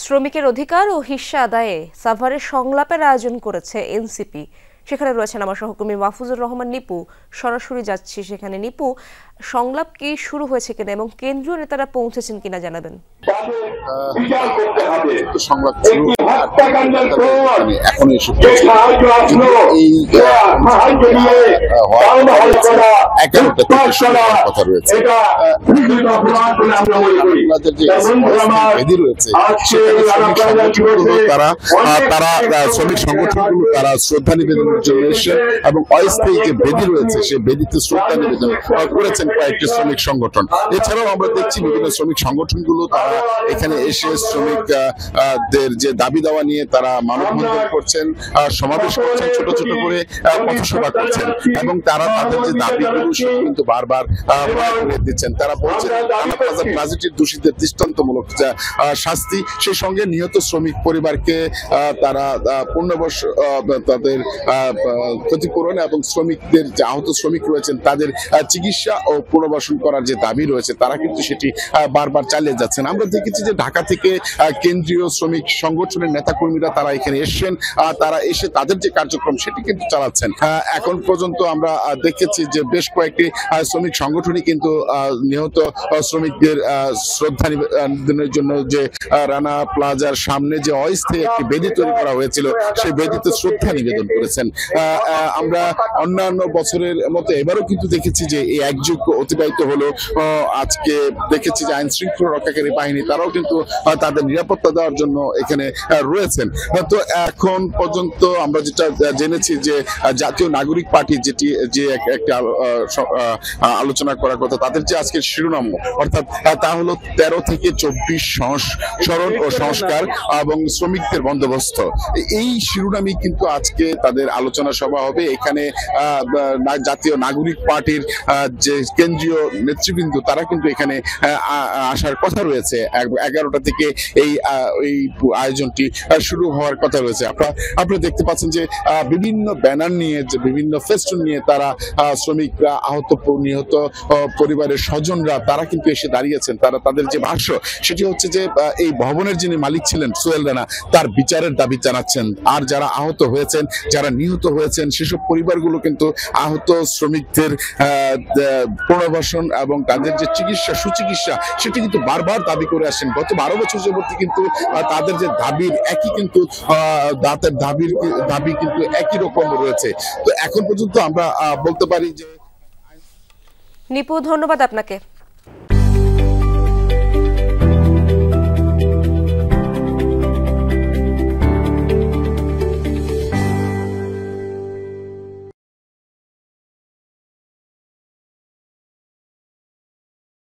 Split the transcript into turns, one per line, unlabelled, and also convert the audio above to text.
শ্রমিকের অধিকার ও হিস্যা আদায়ে সাভারে সংলাপের আয়োজন করেছে এনসিপি। সেখানে রয়েছেন আমার সহকর্মী মাহফুজুর রহমান নিপু। সরাসরি যাচ্ছি সেখানে। নিপু, সংলাপ কি শুরু হয়েছে কিনা এবং কেন্দ্রীয় নেতারা পৌঁছেছেন কিনা জানাবেন।
তারা শ্রমিক সংগঠনগুলো তারা শ্রদ্ধা নিবেদনের জন্য এসেছেন এবং অস্থায়ী যে বেদি রয়েছে সেই বেদিতে শ্রদ্ধা নিবেদন করেছেন কয়েকটি শ্রমিক সংগঠন। এছাড়াও আমরা দেখছি বিভিন্ন শ্রমিক সংগঠনগুলো তারা এখানে এসে শ্রমিকদের যে দাবি দাওয়া নিয়ে তারা মানববন্ধন করছেন, সমাবেশ করছেন, ছোট ছোট করে পথসভা করছেন এবং তারা তাদের যে দাবিগুলো সেটা কিন্তু বারবার করে দিচ্ছেন। তারা বলছেন রানা প্লাজা ট্র্যাজেডির দোষীদের দৃষ্টান্তমূলক শাস্তি, সেই সঙ্গে নিহত শ্রমিক পরিবারকে তারা পূর্ণবর্ষ তাদের ক্ষতিপূরণ এবং শ্রমিকদের যে আহত শ্রমিক রয়েছেন তাদের চিকিৎসা ও পুনর্বাসন করার যে দাবি রয়েছে তারা কিন্তু সেটি বারবার চালিয়ে যাচ্ছেন। আমরা দেখেছি যে ঢাকা থেকে কেন্দ্রীয় শ্রমিক সংগঠনের নেতাকর্মীরা তারা এখানে এসেছেন, তারা এসে তাদের যে কার্যক্রম সেটি কিন্তু চালাচ্ছেন। এখন পর্যন্ত আমরা দেখেছি যে বেশ কয়েকটি শ্রমিক সংগঠনই কিন্তু নিহত শ্রমিকদের শ্রদ্ধা নিবেদনের জন্য যে রানা প্লাজার সামনে যে অস্থায়ী একটি বেদি তৈরি করা হয়েছিল সেই বেদিতে শ্রদ্ধা নিবেদন করেছেন। আমরা অন্যান্য বছরের মতো এবারও কিন্তু দেখেছি যে এই একযুগ অতিবাহিত হলো। আজকে দেখেছি যে আইন শৃঙ্খলা রক্ষাকারী বাহিনী তারাও কিন্তু তাদের নিরাপত্তা দেওয়ার জন্য এখানে রয়েছেন। তো এখন পর্যন্ত আমরা যেটা জেনেছি যে জাতীয় নাগরিক পার্টি যেটি যে একটা আলোচনা করার কথা, তাদের যে আজকের শিরোনাম অর্থাৎ তা হলো 13 থেকে 24 সংস্করণ ও সংস্কার এবং শ্রমিকদের বন্দোবস্ত। এই শিরোনামই কিন্তু আজকে তাদের আলোচনা সভা হবে। এখানে জাতীয় নাগরিক পার্টির যে কেন্দ্রীয় নেতৃবৃন্দ তারা কিন্তু এখানে আসার কথা রয়েছে। 11টা থেকে এই আয়োজনটি শুরু হওয়ার কথা রয়েছে। আপনারা দেখতে পাচ্ছেন যে বিভিন্ন ব্যানার নিয়ে, যে বিভিন্ন ফেস্টুন নিয়ে তারা শ্রমিকরা, আহত নিহত পরিবারের স্বজনরা তারা কিন্তু এসে দাঁড়িয়েছেন। তারা তাদের যে ভাষ্য সেটি হচ্ছে যে এই ভবনের যিনি মালিক ছিলেন সোহেল রানা তার বিচারের দাবি জানাচ্ছেন। আর যারা আহত হয়েছেন, যারা নিহত হয়েছেন সেসব পরিবারগুলো কিন্তু আহত শ্রমিকদের পুনর্বাসন এবং তাদের যে চিকিৎসা, সুচিকিৎসা সেটি কিন্তু বারবার দাবি করে আসেন। গত 12 বছর যাবত কিন্তু তাদের যে দাবির একই কিন্তু দাবি কিন্তু একই রকম রয়েছে। তো এখন পর্যন্ত আমরা বলতে পারি যে
নিপু, ধন্যবাদ আপনাকে।